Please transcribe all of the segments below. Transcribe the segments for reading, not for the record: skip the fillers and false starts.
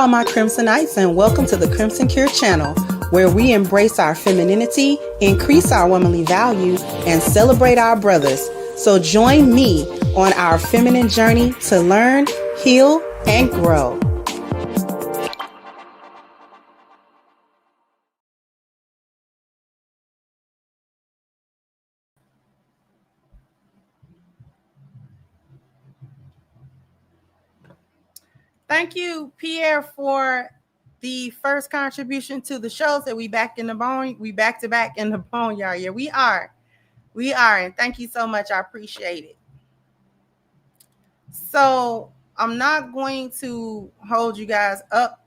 all my Crimsonites, and welcome to the Crimson Cure channel, where we embrace our femininity, increase our womanly value, and celebrate our brothers. So join me on our feminine journey to learn, heal, and grow. Thank you, Pierre, for the first contribution to the show. That we back in the bone. We back to back in the boneyard. Yeah, we are. And thank you so much. I appreciate it. So I'm not going to hold you guys up.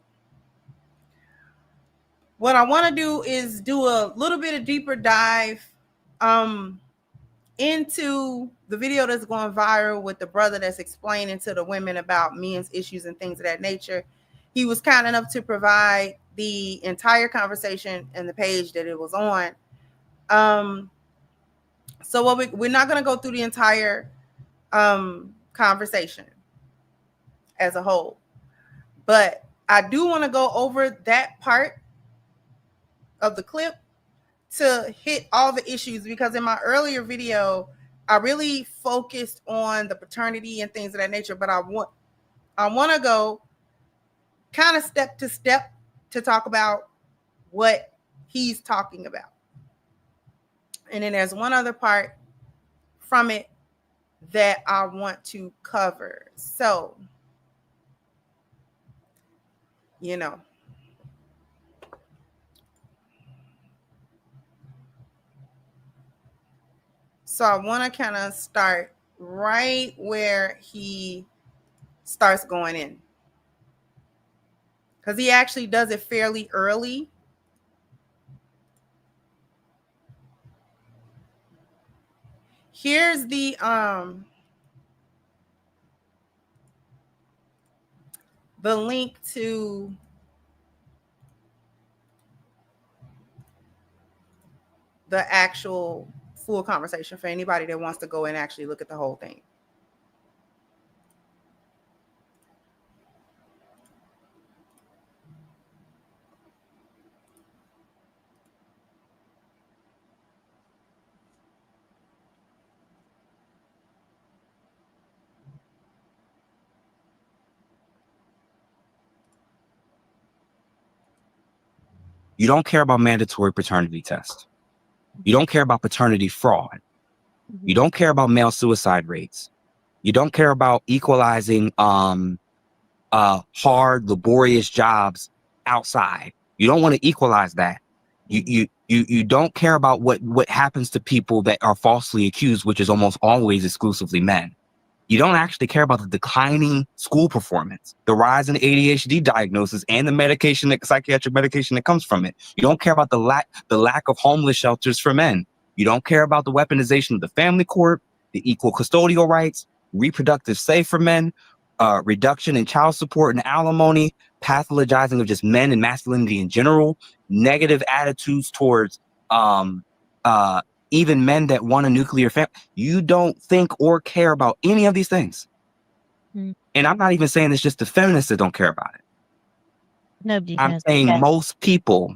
What I want to do is do a little bit of deeper dive into the video that's going viral with the brother that's explaining to the women about men's issues and things of that nature. He was kind enough to provide the entire conversation and the page that it was on. So what we're not going to go through the entire conversation as a whole, but I do want to go over that part of the clip to hit all the issues, because in my earlier video I really focused on the paternity and things of that nature, but I want to go kind of step to step to talk about what he's talking about. And then there's one other part from it that I want to cover. So, So I want to kind of start right where he starts going in, because he actually does it fairly early. Here's the link to the actual full conversation for anybody that wants to go and actually look at the whole thing. You don't care about mandatory paternity tests. You don't care about paternity fraud. You don't care about male suicide rates. You don't care about equalizing hard, laborious jobs outside. You don't want to equalize that. You don't care about what happens to people that are falsely accused, which is almost always exclusively men. You don't actually care about the declining school performance, the rise in ADHD diagnosis, and the psychiatric medication that comes from it. You don't care about the lack of homeless shelters for men. You don't care about the weaponization of the family court, the equal custodial rights, reproductive say for men, reduction in child support and alimony, pathologizing of just men and masculinity in general, negative attitudes towards even men that want a nuclear family. You don't think or care about any of these things. And I'm not even saying it's just the feminists that don't care about it. Nobody I'm saying most people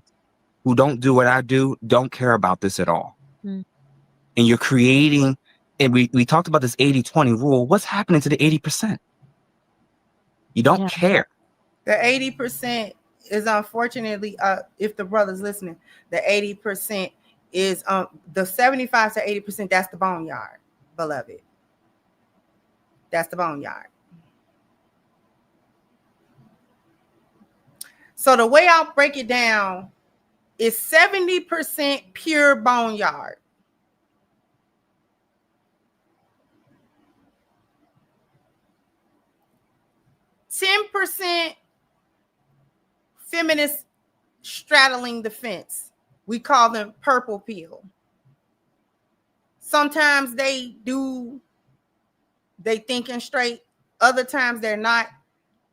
who don't do what I do don't care about this at all. And you're creating, and we talked about this 80-20 rule. What's happening to the 80%? You don't care. The 80% is, unfortunately, if the brother's listening, the 80% is the 75 to 80%. That's the boneyard, beloved. That's the boneyard. So the way I'll break it down is 70% pure boneyard, 10% feminists straddling the fence. We call them purple pill. Sometimes they thinking straight. Other times they're not.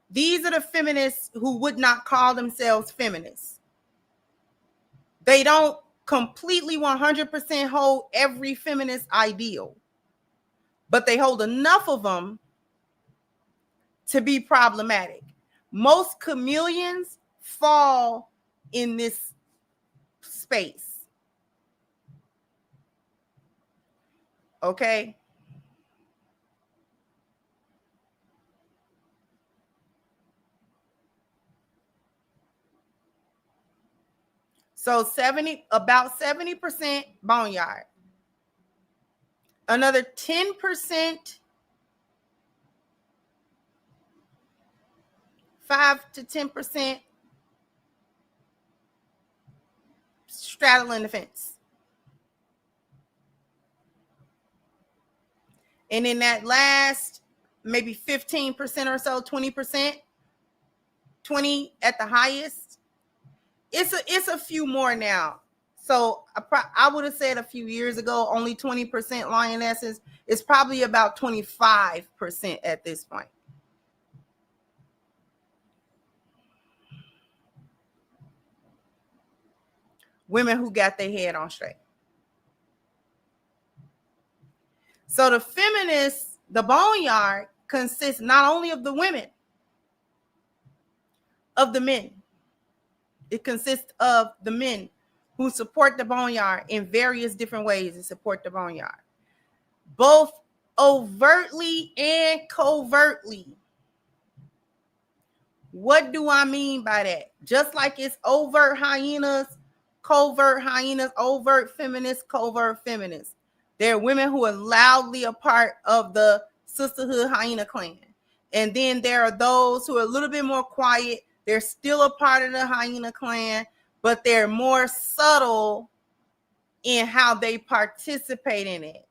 These are the feminists who would not call themselves feminists. They don't completely 100% hold every feminist ideal, but they hold enough of them to be problematic. Most chameleons fall in this space. Okay. So about 70% boneyard. Another 10%, 5 to 10% straddling the fence. And in that last maybe 15% or so, 20%, 20 at the highest, it's a few more now. So I would have said a few years ago, only 20% lionesses. It's probably about 25% at this point. Women who got their head on straight. So the feminists, the boneyard consists not only of the women, of the men. It consists of the men who support the boneyard in various different ways and support the boneyard, both overtly and covertly. What do I mean by that? Just like it's overt hyenas, overt feminists, covert feminists. There are women who are loudly a part of the sisterhood hyena clan. And then there are those who are a little bit more quiet. They're still a part of the hyena clan, but they're more subtle in how they participate in it.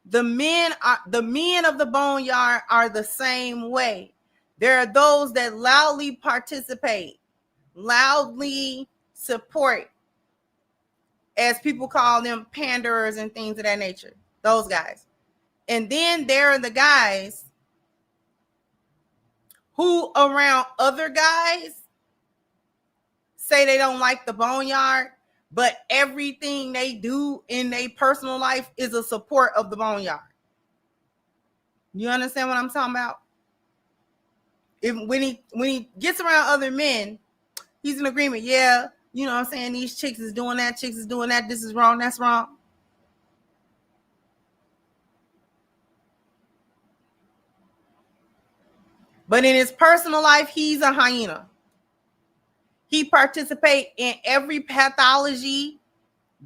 The men of the boneyard are the same way. There are those that loudly participate, loudly support, as people call them, panderers and things of that nature. Those guys. And then there are the guys who around other guys say they don't like the boneyard, but everything they do in their personal life is a support of the boneyard. You understand what I'm talking about? When he gets around other men, he's in agreement. Yeah, you know what I'm saying? These chicks is doing that, chicks is doing that. This is wrong, that's wrong. But in his personal life, he's a hyena. He participates in every pathology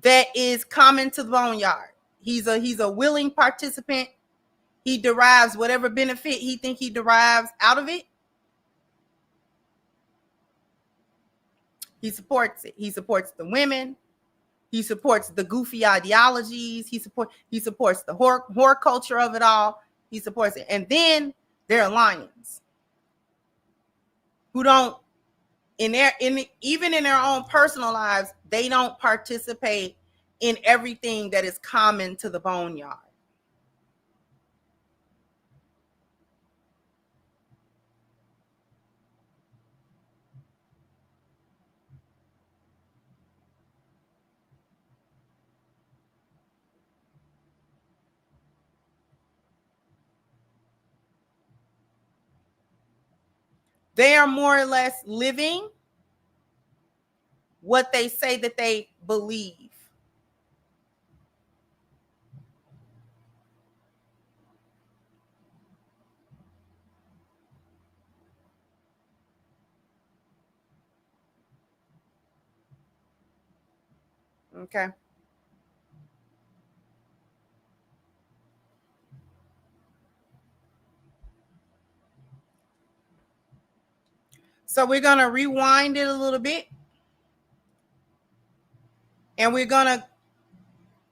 that is common to the boneyard. He's a willing participant. He derives whatever benefit he thinks he derives out of it. He supports it. He supports the women. He supports the goofy ideologies. He supports the horror culture of it all. He supports it. And then there are lions who don't, even in their own personal lives, they don't participate in everything that is common to the boneyard. They are more or less living what they say that they believe. Okay. So we're going to rewind it a little bit. And we're going to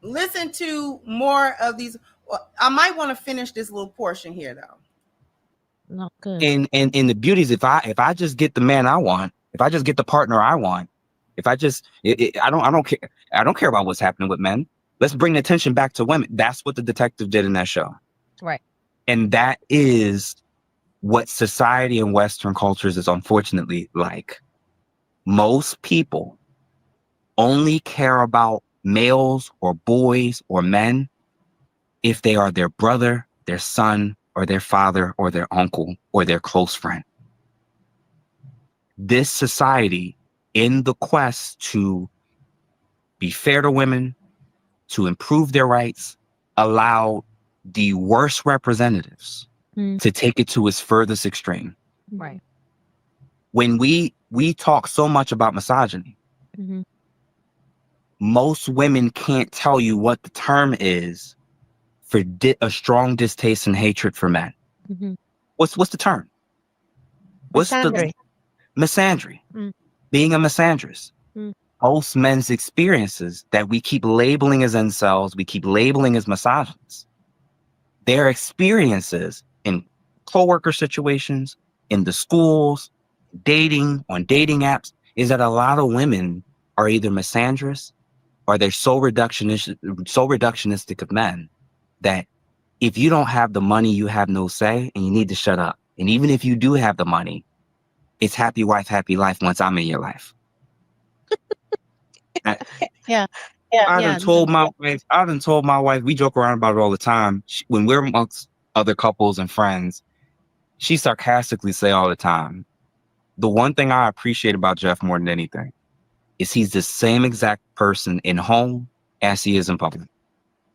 listen to more of these. Well, I might want to finish this little portion here, though. Not good. And the beauty is, if I just get the man I want, if I just get the partner I want, if I just, I don't care about what's happening with men. Let's bring the attention back to women. That's what the detective did in that show. Right. And that is what society in Western cultures is unfortunately like. Most people only care about males or boys or men if they are their brother, their son, or their father, or their uncle, or their close friend. This society, in the quest to be fair to women, to improve their rights, allow the worst representatives to take it to its furthest extreme. Right. When we talk so much about misogyny, most women can't tell you what the term is for a strong distaste and hatred for men. What's the term? What's Misandry. the misandry? Being a misandrist. Most men's experiences that we keep labeling as incels, we keep labeling as misogynists, their experiences in coworker situations, in the schools, dating, on dating apps, is that a lot of women are either misandrous or they're so reductionistic of men that if you don't have the money, you have no say and you need to shut up. And even if you do have the money, it's happy wife, happy life once I'm in your life. Yeah. I done told my wife, we joke around about it all the time. When we're amongst other couples and friends, she sarcastically say all the time, the one thing I appreciate about Jeff more than anything is he's the same exact person in home as he is in public.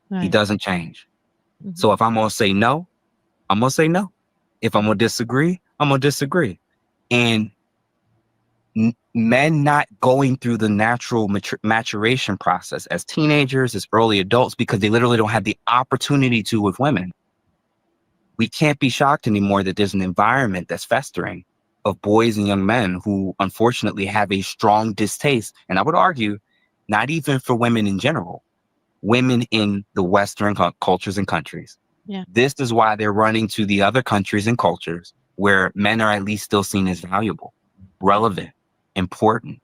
Right. He doesn't change. So if I'm going to say no, I'm going to say no. If I'm going to disagree, I'm going to disagree. And men not going through the natural maturation process as teenagers, as early adults, because they literally don't have the opportunity to with women. We can't be shocked anymore that there's an environment that's festering of boys and young men who unfortunately have a strong distaste. And I would argue, not even for women in general, women in the Western cultures and countries. Yeah. This is why they're running to the other countries and cultures where men are at least still seen as valuable, relevant, important.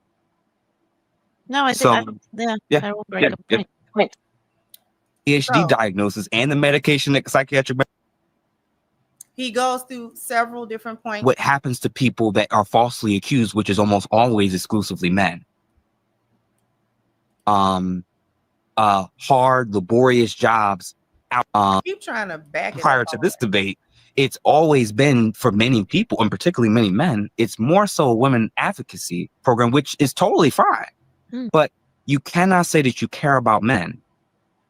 No, I think that will break a point. PhD diagnosis and the medication that psychiatric. He goes through several different points. What happens to people that are falsely accused, which is almost always exclusively men. Hard, laborious jobs. Keep trying to back it prior to this debate, it's always been for many people, and particularly many men, it's more so a women advocacy program, which is totally fine. But you cannot say that you care about men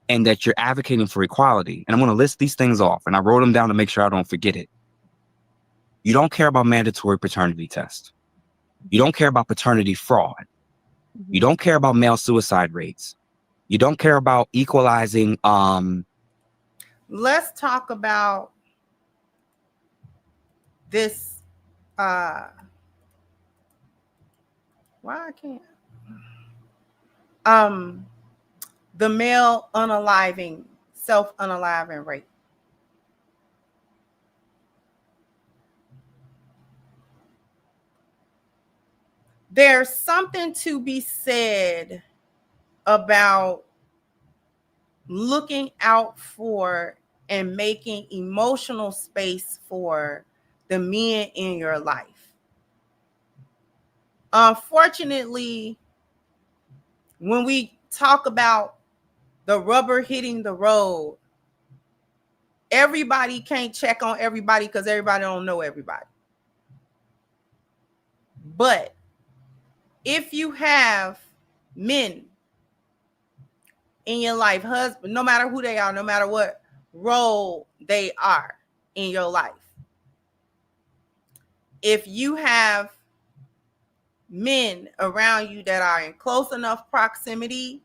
and that you're advocating for equality. And I'm going to list these things off, and I wrote them down to make sure I don't forget it. You don't care about mandatory paternity tests. You don't care about paternity fraud. You don't care about male suicide rates. You don't care about equalizing. Let's talk about this. Why I can't? The male self-unaliving rate. There's something to be said about looking out for and making emotional space for the men in your life. Unfortunately, when we talk about the rubber hitting the road, everybody can't check on everybody because everybody don't know everybody. But if you have men in your life, husband, no matter who they are, no matter what role they are in your life, if you have men around you that are in close enough proximity,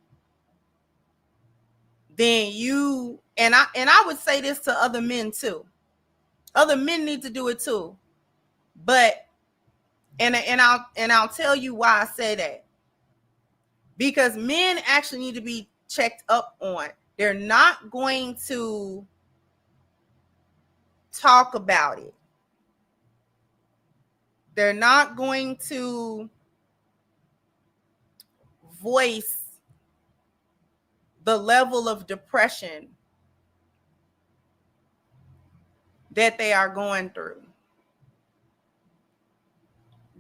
then you and I would say this to other men too. Other men need to do it too. But and I'll tell you why I say that. Because men actually need to be checked up on. They're not going to talk about it. They're not going to voice the level of depression that they are going through.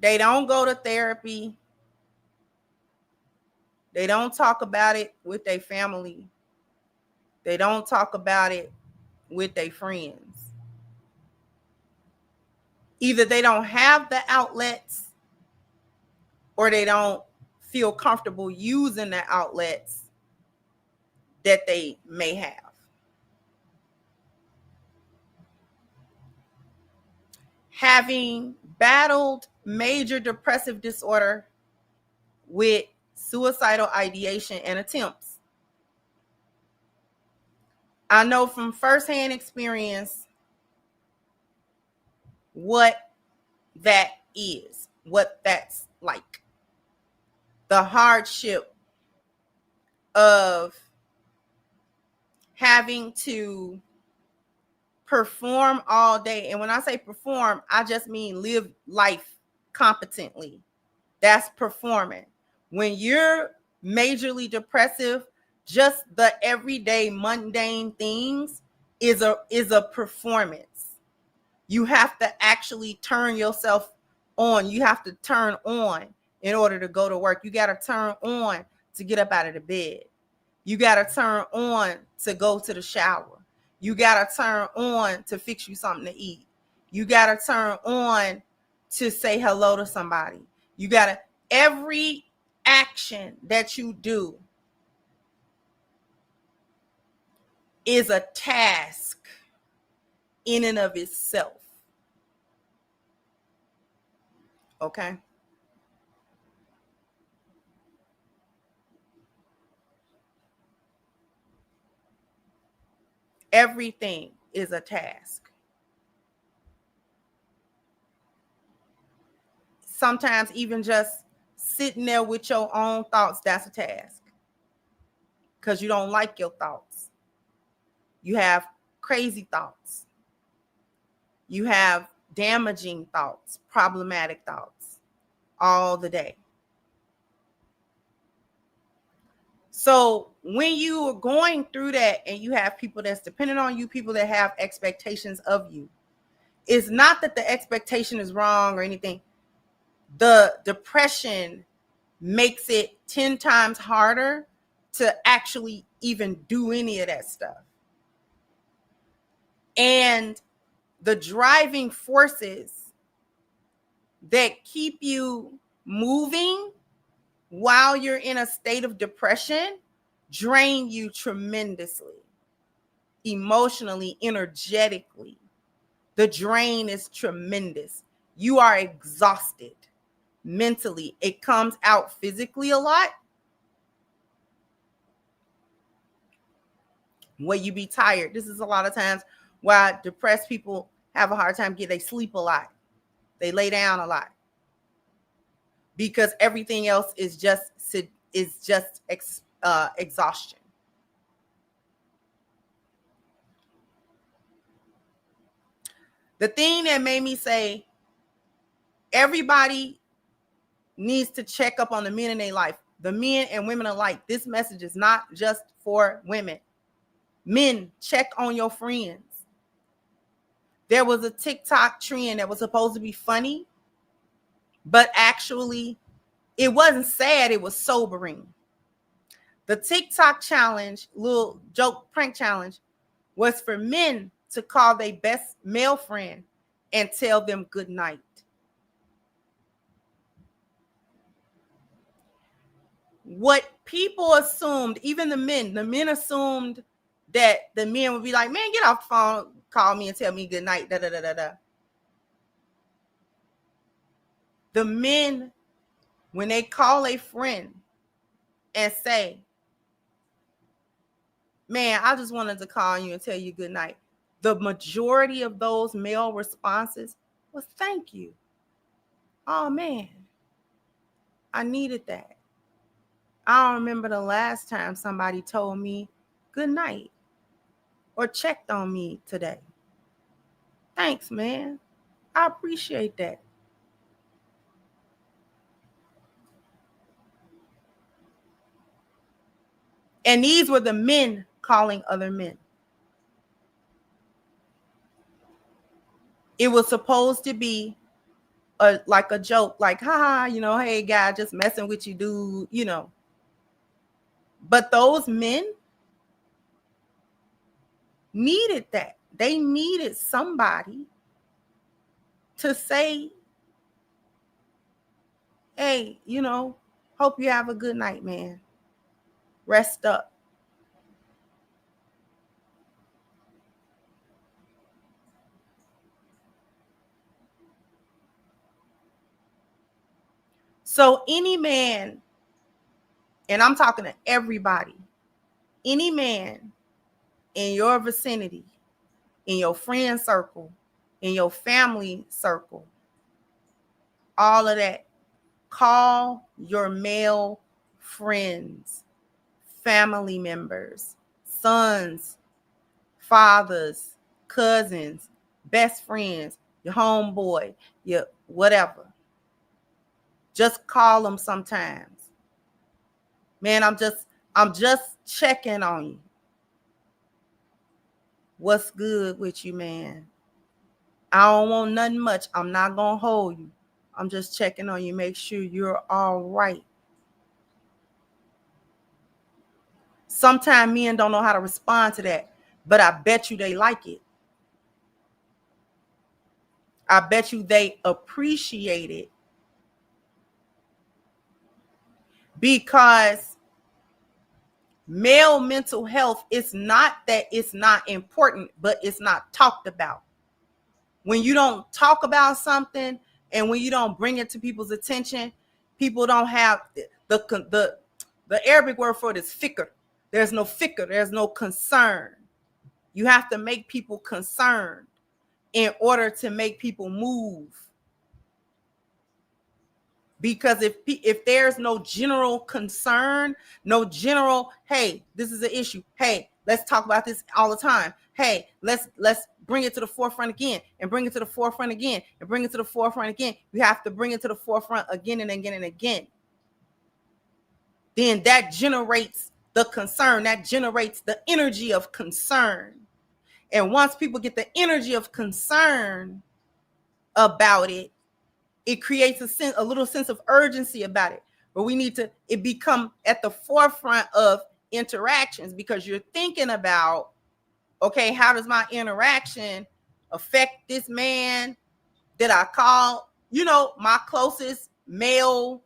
They don't go to therapy. They don't talk about it with their family. They don't talk about it with their friends. Either they don't have the outlets or they don't feel comfortable using the outlets that they may have. Having battled major depressive disorder with suicidal ideation and attempts, I know from firsthand experience what that is, what that's like. The hardship of having to perform all day. And when I say perform, I just mean live life competently. That's performing. When you're majorly depressive, just the everyday mundane things is a performance. You have to actually turn yourself on. You have to turn on in order to go to work. You got to turn on to get up out of the bed. You got to turn on to go to the shower. You got to turn on to fix you something to eat. You got to turn on to say hello to somebody. You got to, every action that you do is a task in and of itself. Okay? Everything is a task. Sometimes even just sitting there with your own thoughts, that's a task. Because you don't like your thoughts. You have crazy thoughts. You have damaging thoughts, problematic thoughts all the day. So when you are going through that and you have people that's dependent on you, people that have expectations of you, it's not that the expectation is wrong or anything. The depression makes it 10 times harder to actually even do any of that stuff. And the driving forces that keep you moving while you're in a state of depression drain you tremendously, emotionally, energetically. The drain is tremendous. You are exhausted mentally. It comes out physically a lot. Where you be tired. This is a lot of times why depressed people have a hard time they sleep a lot. They lay down a lot. Because everything else is just exhaustion. The thing that made me say everybody needs to check up on the men in their life, the men and women alike. This message is not just for women. Men, check on your friends. There was a TikTok trend that was supposed to be funny, but actually it wasn't sad, it was sobering. The TikTok challenge, little joke prank challenge, was for men to call their best male friend and tell them good night. What people assumed, even the men assumed that the men would be like, man, get off the phone, call me and tell me good night, da da da da da. The men, when they call a friend and say, man, I just wanted to call you and tell you good night, the majority of those male responses was thank you. Oh man, I needed that. I don't remember the last time somebody told me good night or checked on me today. Thanks, man. I appreciate that. And these were the men calling other men. It was supposed to be like a joke, like, haha, hey, guy, just messing with you, dude, But those men needed that. They needed somebody to say, hey, you know, hope you have a good night, man. Rest up. So any man, and I'm talking to everybody, any man in your vicinity, in your friend circle, in your family circle, all of that, call your male friends, family members, sons, fathers, cousins, best friends, your homeboy, your whatever. Just call them sometimes. Man, I'm just checking on you. What's good with you, man? I don't want nothing much. I'm not going to hold you. I'm just checking on you. Make sure you're all right. Sometimes men don't know how to respond to that, but I bet you they like it. I bet you they appreciate it. Because male mental health is not that it's not important, but it's not talked about. When you don't talk about something and when you don't bring it to people's attention, people don't have the Arabic word for it is fikr. There's no fikr, there's no concern. You have to make people concerned in order to make people move. Because if there's no general concern, no general, hey, this is an issue. Hey, let's talk about this all the time. Hey, let's bring it to the forefront again and bring it to the forefront again and bring it to the forefront again. You have to bring it to the forefront again and again and again. Then that generates the concern. That generates the energy of concern. And once people get the energy of concern about it, it creates a little sense of urgency about it. But we need to, it become at the forefront of interactions because you're thinking about, okay, how does my interaction affect this man that I call, you know, my closest male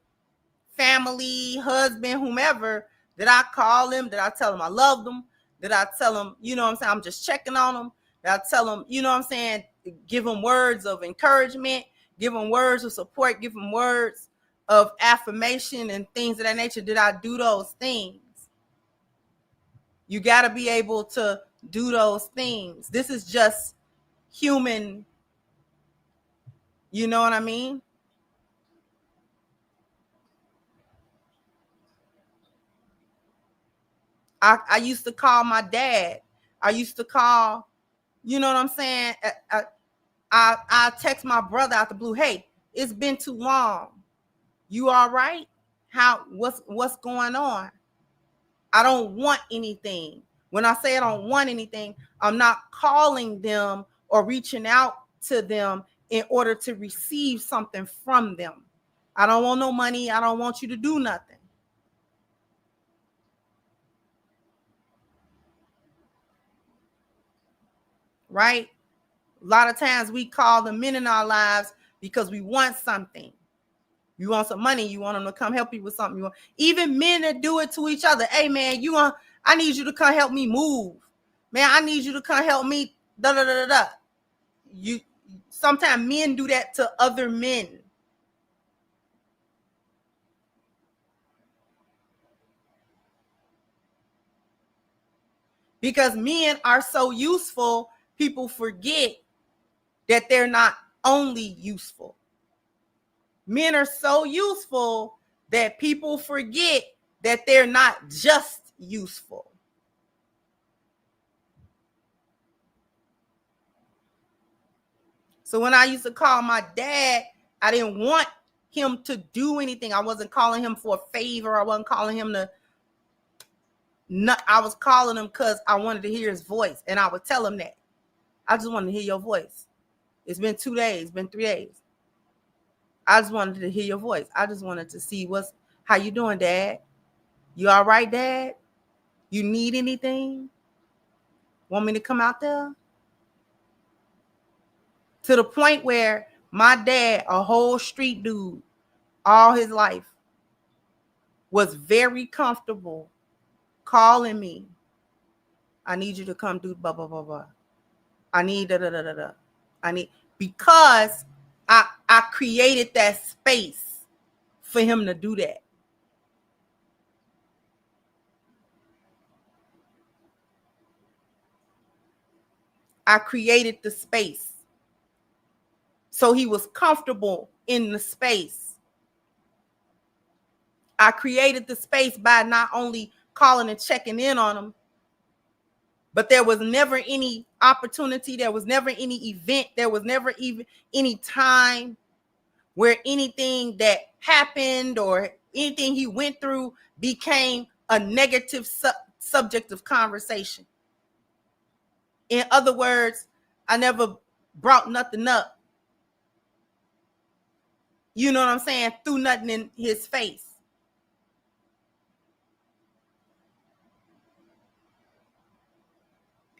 family, husband, whomever, that I call him, that I tell him I love them, that I tell him, you know what I'm saying, I'm just checking on them, that I tell him, you know what I'm saying, give them words of encouragement, give them words of support, give them words of affirmation and things of that nature. Did I do those things? You got to be able to do those things. This is just human, you know what I mean? I used to call my dad. I used to call, you know what I'm saying? I text my brother out the blue. Hey, it's been too long. You all right? What's going on? I don't want anything. When I say I don't want anything, I'm not calling them or reaching out to them in order to receive something from them. I don't want no money. I don't want you to do nothing. Right? A lot of times we call the men in our lives because we want something. You want some money, you want them to come help you with something. Even men that do it to each other. Hey man, I need you to come help me move. Man, I need you to come help me. Da da da da da. You sometimes men do that to other men. Because men are so useful, people forget that they're not only useful. Men are so useful that people forget that they're not just useful. So when I used to call my dad, I didn't want him to do anything. I wasn't calling him for a favor. I wasn't calling him to. I was calling him because I wanted to hear his voice, and I would tell him that. I just wanted to hear your voice. It's been 2 days, been 3 days. I just wanted to hear your voice. I just wanted to see how you doing, Dad? You all right, Dad? You need anything? Want me to come out there? To the point where my dad, a whole street dude, all his life, was very comfortable calling me. I need you to come do blah, blah, blah, blah. I need da, da, da, da, da. I need, because I created that space for him to do that. I created the space. So he was comfortable in the space. I created the space by not only calling and checking in on him, but there was never any opportunity. There was never any event. There was never even any time where anything that happened or anything he went through became a negative subject of conversation. In other words, I never brought nothing up. You know what I'm saying? Threw nothing in his face.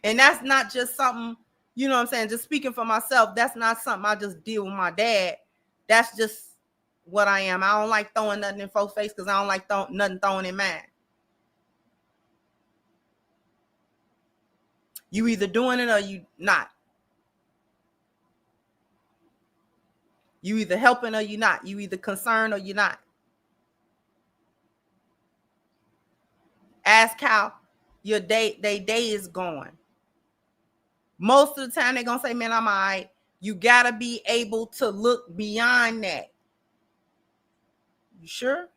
And that's not just something, you know what I'm saying? Just speaking for myself, that's not something I just deal with my dad. That's just what I am. I don't like throwing nothing in folks' face because I don't like nothing thrown in mine. You either doing it or you not. You either helping or you not. You either concerned or you're not. Ask how your day is going. Most of the time they're gonna say, man, I'm all right. You gotta be able to look beyond that. You sure?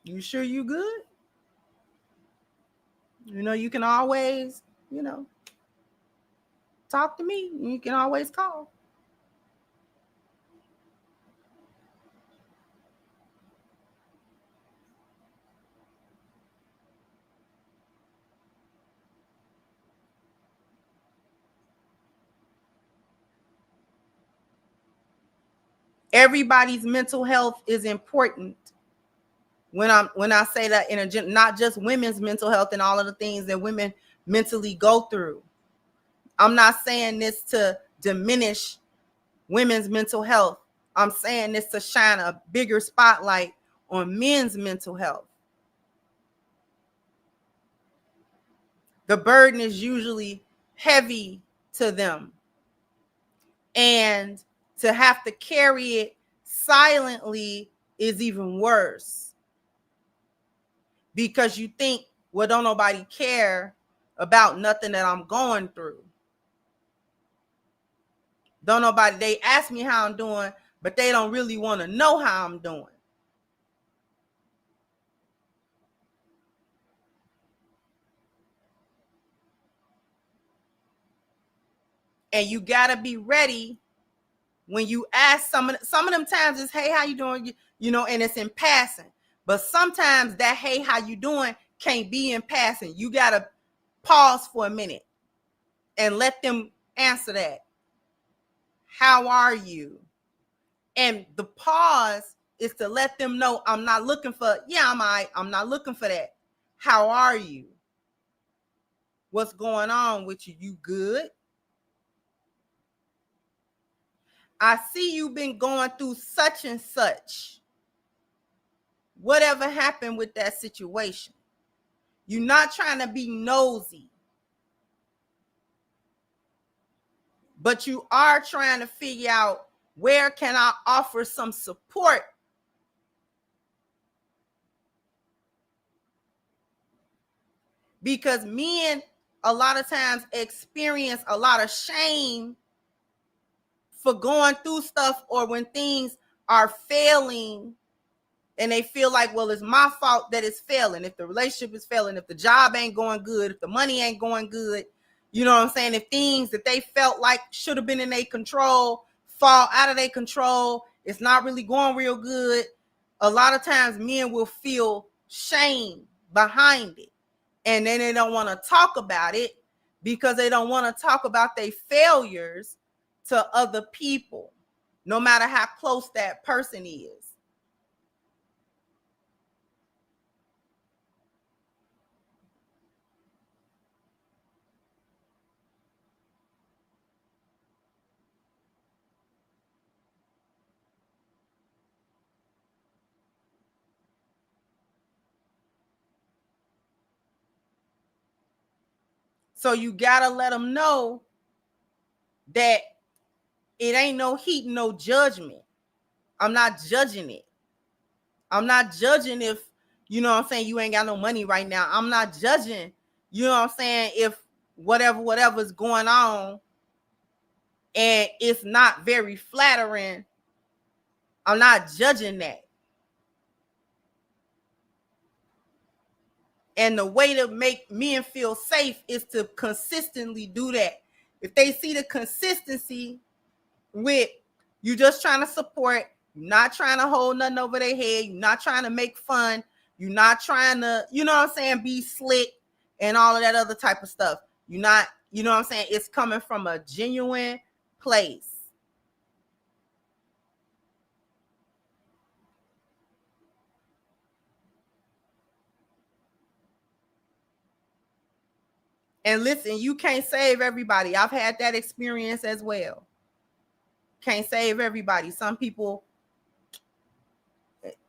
You sure you good? You know, you can always, you know, talk to me. You can always call. Everybody's mental health is important. When I say that in not just women's mental health and all of the things that women mentally go through. I'm not saying this to diminish women's mental health. I'm saying this to shine a bigger spotlight on men's mental health. The burden is usually heavy to them. And to have to carry it silently is even worse. Because you think, well, don't nobody care about nothing that I'm going through. Don't nobody, they ask me how I'm doing, but they don't really want to know how I'm doing. And you got to be ready when you ask some of them times is, hey, how you doing? You know, and it's in passing. But sometimes that, hey, how you doing can't be in passing. You got to pause for a minute and let them answer that. How are you? And the pause is to let them know I'm not looking for, yeah, I'm not looking for that. How are you? What's going on with you? You good? I see you've been going through such and such. Whatever happened with that situation? You're not trying to be nosy, but you are trying to figure out where can I offer some support. Because men a lot of times experience a lot of shame for going through stuff, or when things are failing and they feel like, well, it's my fault that it's failing. If the relationship is failing, if the job ain't going good, if the money ain't going good, you know what I'm saying? If things that they felt like should have been in their control fall out of their control, it's not really going real good. A lot of times men will feel shame behind it. And then they don't want to talk about it because they don't want to talk about their failures to other people, no matter how close that person is. So you gotta let them know that it ain't no heat, no judgment. I'm not judging it. I'm not judging if, you know what I'm saying, you ain't got no money right now. I'm not judging, you know what I'm saying, if whatever's going on and it's not very flattering. I'm not judging that. And the way to make men feel safe is to consistently do that. If they see the consistency with you just trying to support, you're not trying to hold nothing over their head, you're not trying to make fun, you're not trying to, you know what I'm saying, be slick and all of that other type of stuff. You're not, you know what I'm saying, it's coming from a genuine place. And listen, you can't save everybody. I've had that experience as well. Can't save everybody. Some people,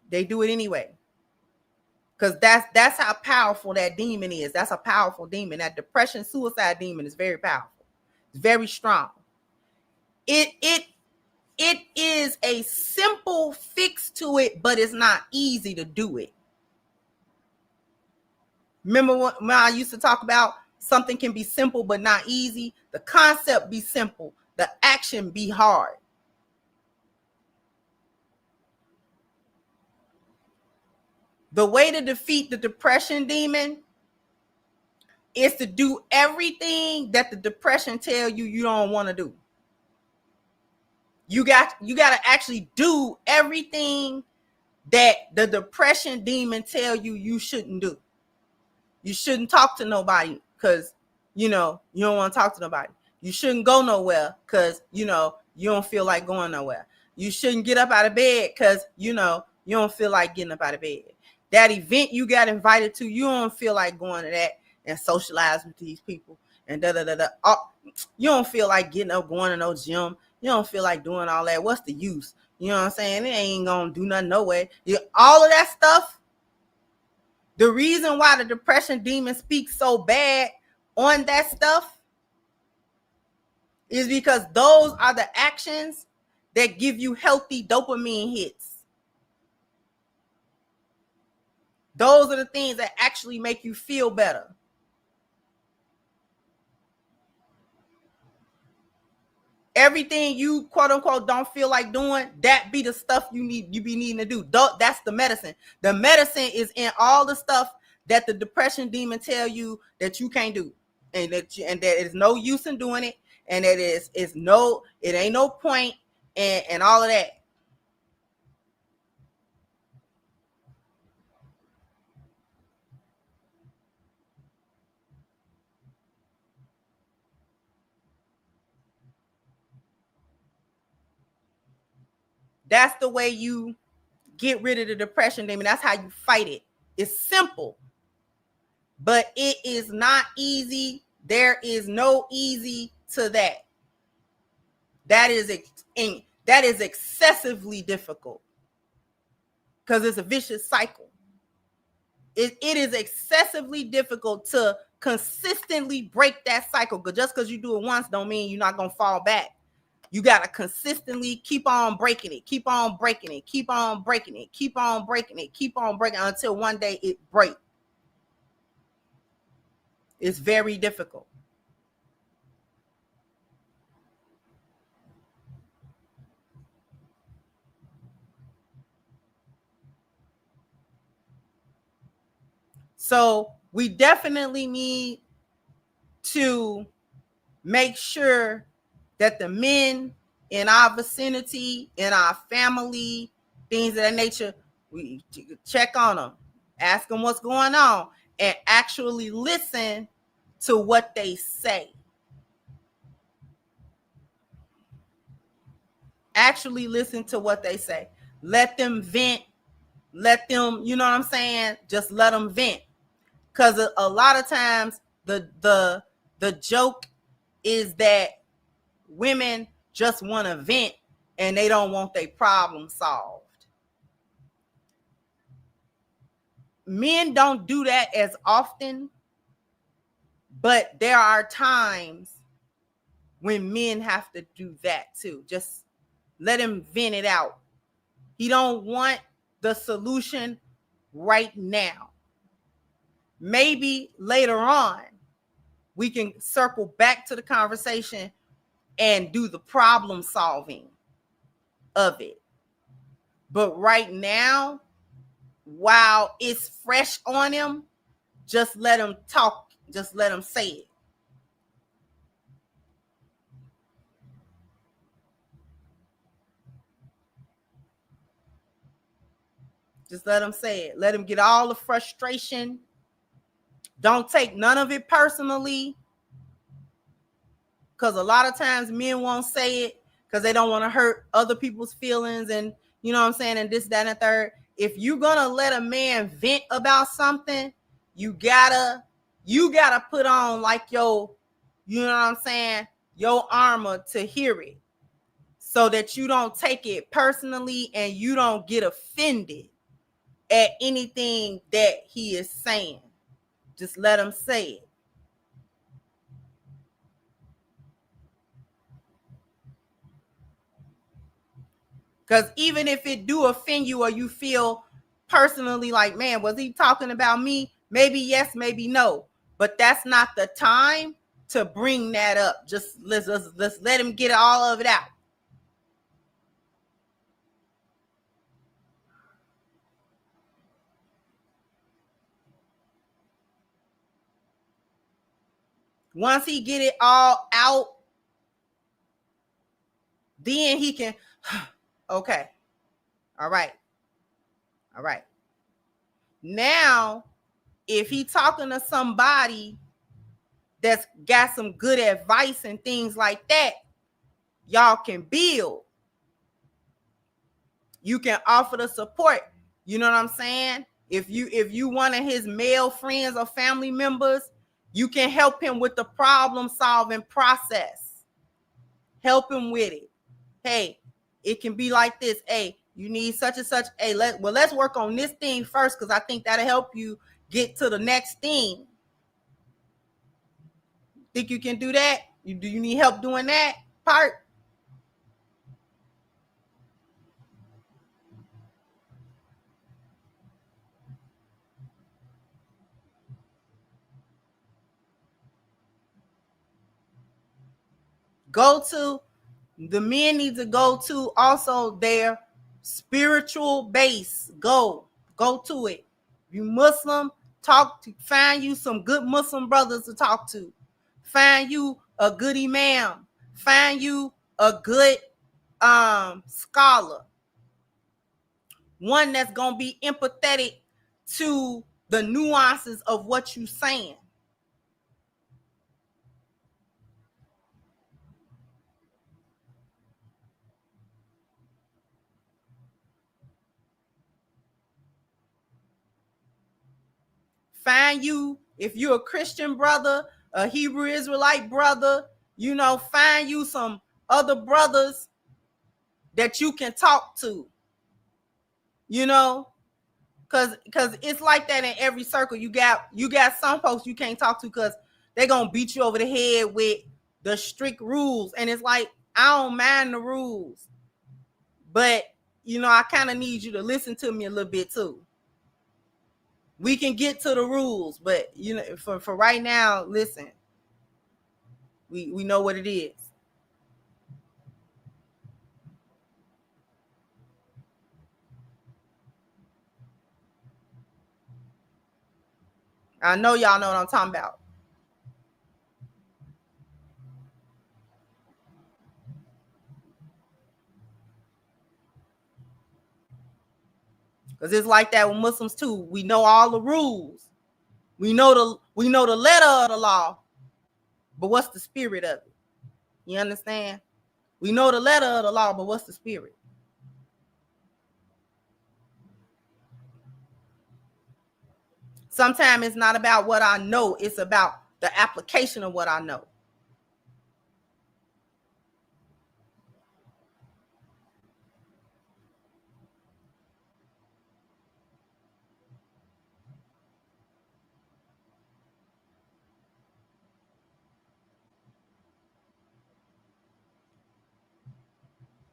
they do it anyway. Because that's how powerful that demon is. That's a powerful demon. That depression, suicide demon is very powerful. It's very strong. It is a simple fix to it, but it's not easy to do it. Remember when I used to talk about something can be simple but not easy? The concept be simple, the action be hard. The way to defeat the depression demon is to do everything that the depression tell you you don't want to do. You got to actually do everything that the depression demon tell you you shouldn't do. You shouldn't talk to nobody because, you know, you don't want to talk to nobody. You shouldn't go nowhere because, you know, you don't feel like going nowhere. You shouldn't get up out of bed because, you know, you don't feel like getting up out of bed. That event you got invited to, you don't feel like going to that and socialize with these people and da-da-da-da. You don't feel like getting up, going to no gym. You don't feel like doing all that. What's the use? You know what I'm saying? It ain't going to do nothing no way. All of that stuff, the reason why the depression demon speaks so bad on that stuff is because those are the actions that give you healthy dopamine hits. Those are the things that actually make you feel better. Everything you quote unquote don't feel like doing, that be the stuff you be needing to do. That's the medicine. The medicine is in all the stuff that the depression demon tell you that you can't do, and that is no use in doing it, and that it ain't no point, and all of that. That's the way you get rid of the depression demon. That's how you fight it. It's simple, but it is not easy. There is no easy to that. That is excessively difficult because it's a vicious cycle. It is excessively difficult to consistently break that cycle. Because just because you do it once don't mean you're not going to fall back. You got to consistently keep on breaking it, keep on breaking it, keep on breaking it, keep on breaking it, keep on breaking it until one day it breaks. It's very difficult. So we definitely need to make sure that the men in our vicinity, in our family, things of that nature, we check on them, ask them what's going on, and actually listen to what they say. Actually listen to what they say. Let them vent. Let them, you know what I'm saying? Just let them vent. Because a lot of times the joke is that women just want to vent and they don't want their problem solved. Men don't do that as often, But there are times when men have to do that too. Just let him vent it out. He don't want the solution right now. Maybe later on we can circle back to the conversation and do the problem solving of it. But right now, while it's fresh on him, just let him talk. Just let him say it. Just let him say it. Let him get all the frustration. Don't take none of it personally. Because a lot of times men won't say it because they don't want to hurt other people's feelings, and you know what I'm saying, and this, that, and the third. If you're gonna let a man vent about something, you gotta put on like your, you know what I'm saying, your armor to hear it, so that you don't take it personally and you don't get offended at anything that he is saying. Just let him say it. Because even if it do offend you, or you feel personally like, man, was he talking about me? Maybe yes, maybe no. But that's not the time to bring that up. Just let's let him get all of it out. Once he get it all out, then he can, okay, all right. Now, if he talking to somebody that's got some good advice and things like that, y'all can build. You can offer the support. You know what I'm saying? If you one of his male friends or family members, you can help him with the problem solving process. Help him with it. Hey, it can be like this. Hey, you need such and such. Hey, let's work on this thing first, because I think that'll help you get to the next thing. Think you can do that? Do you need help doing that part? The men need to go to also their spiritual base. Go to it. You Muslim, find you some good Muslim brothers to talk to. Find you a good imam. Find you a good scholar. One that's gonna be empathetic to the nuances of what you're saying. Find you, if you're a Christian brother, a Hebrew Israelite brother, you know, find you some other brothers that you can talk to, you know, because it's like that in every circle. You got some folks you can't talk to because they're gonna beat you over the head with the strict rules, and it's like, I don't mind the rules, but you know, I kind of need you to listen to me a little bit too. We can get to the rules, but you know, for right now, listen, we know what it is. I know y'all know what I'm talking about. Because it's like that with Muslims too. We know all the rules. We know the letter of the law, but what's the spirit of it? You understand? We know the letter of the law, but what's the spirit? Sometimes it's not about what I know, it's about the application of what I know.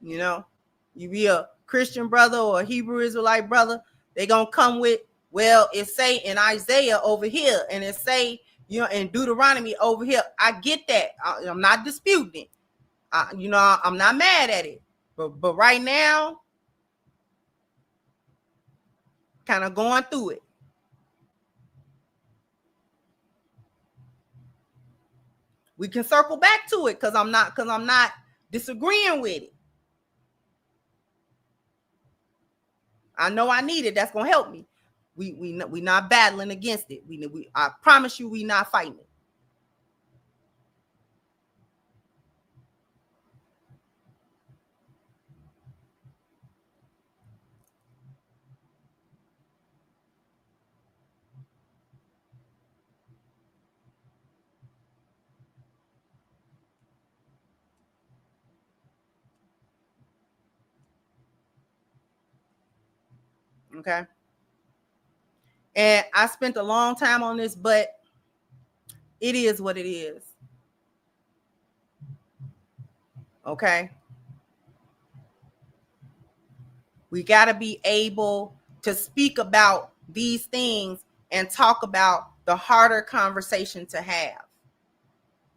You know, you be a Christian brother or a Hebrew Israelite brother, they gonna come with, well, it say in Isaiah over here, and it say, you know, in Deuteronomy over here. I get that. I'm not disputing it. You know, I'm not mad at it. But right now, kind of going through it. We can circle back to it because I'm not disagreeing with it. I know I need it. That's gonna help me. We not battling against it. We I promise you, we not fighting it. Okay. And I spent a long time on this, but it is what it is. Okay. We got to be able to speak about these things and talk about the harder conversation to have.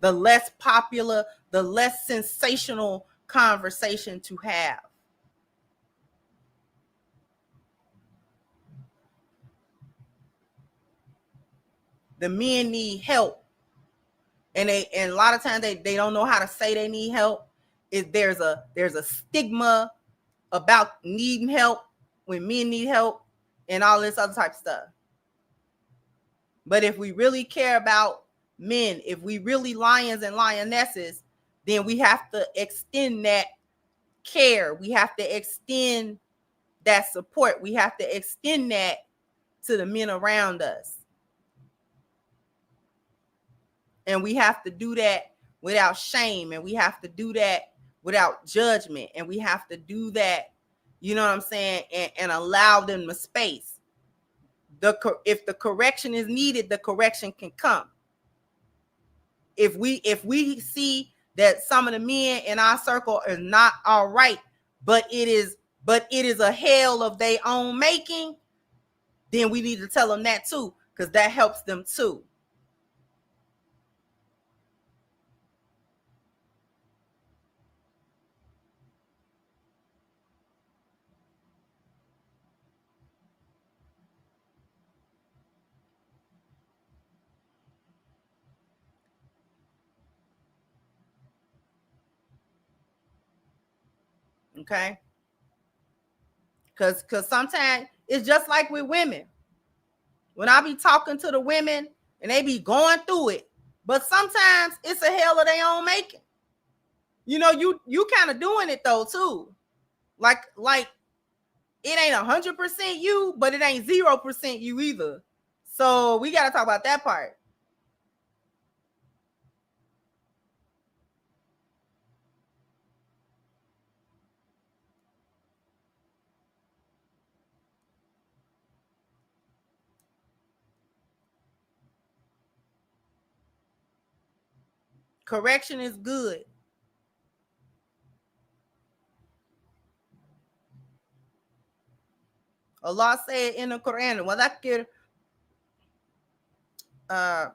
The less popular, the less sensational conversation to have. The men need help. And a lot of times they don't know how to say they need help. There's a stigma about needing help when men need help and all this other type of stuff. But if we really care about men, if we really lions and lionesses, then we have to extend that care. We have to extend that support. We have to extend that to the men around us. And we have to do that without shame. And we have to do that without judgment. And we have to do that, you know what I'm saying, and allow them the space. If the correction is needed, the correction can come. If we see that some of the men in our circle are not all right, but it is a hell of their own making, then we need to tell them that too, because that helps them too. Okay. Because sometimes it's just like with women. When I be talking to the women and they be going through it, but sometimes it's a hell of their own making. You know, you kind of doing it though too. Like it ain't 100% you, but it ain't 0% you either. So we got to talk about that part. Correction is good. Allah said in the Quran, I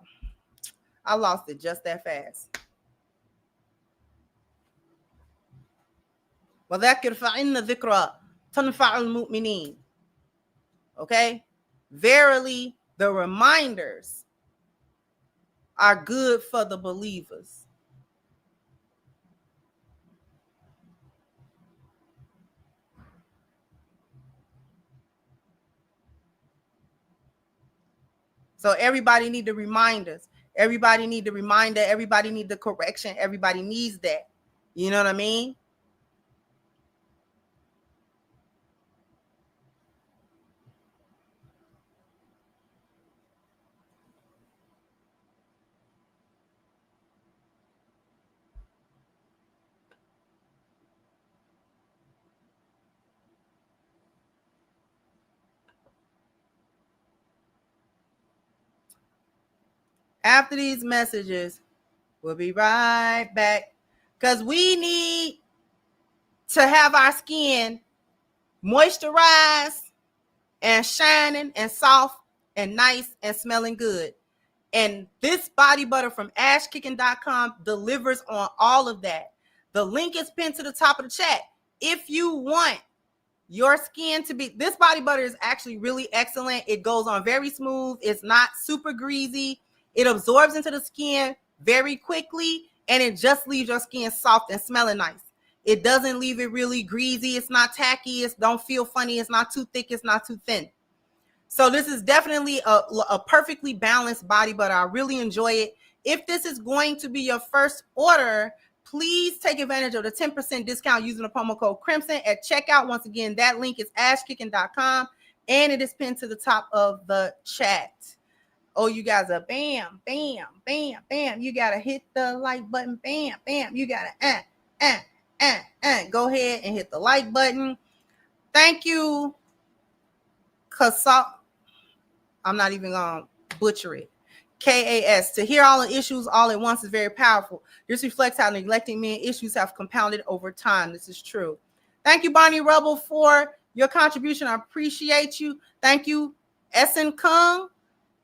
lost it just that fast. وَذَكِّرْ فَإِنَّ ذِكْرَى تَنْفَعُ الْمُؤْمِنِينَ. Okay? Verily, the reminders are good for the believers. So everybody need the reminders. Everybody need the reminder. Everybody need the correction. Everybody needs that. You know what I mean? After these messages, we'll be right back because we need to have our skin moisturized and shining and soft and nice and smelling good. And this body butter from ashkicking.com delivers on all of that. The link is pinned to the top of the chat. If you want your skin to be, this body butter is actually really excellent. It goes on very smooth. It's not super greasy. It absorbs into the skin very quickly, and it just leaves your skin soft and smelling nice. It doesn't leave it really greasy. It's not tacky. It don't feel funny. It's not too thick. It's not too thin. So this is definitely a perfectly balanced body butter. I really enjoy it. If this is going to be your first order, please take advantage of the 10% discount using the promo code Crimson at checkout. Once again, that link is ashkicking.com, and it is pinned to the top of the chat. Oh, you guys are bam, bam, bam, bam. You got to hit the like button. Bam, bam. You got to go ahead and hit the like button. Thank you, Kasal. I'm not even going to butcher it. KAS. To hear all the issues all at once is very powerful. This reflects how neglecting men issues have compounded over time. This is true. Thank you, Bonnie Rubble, for your contribution. I appreciate you. Thank you, Essen Kung,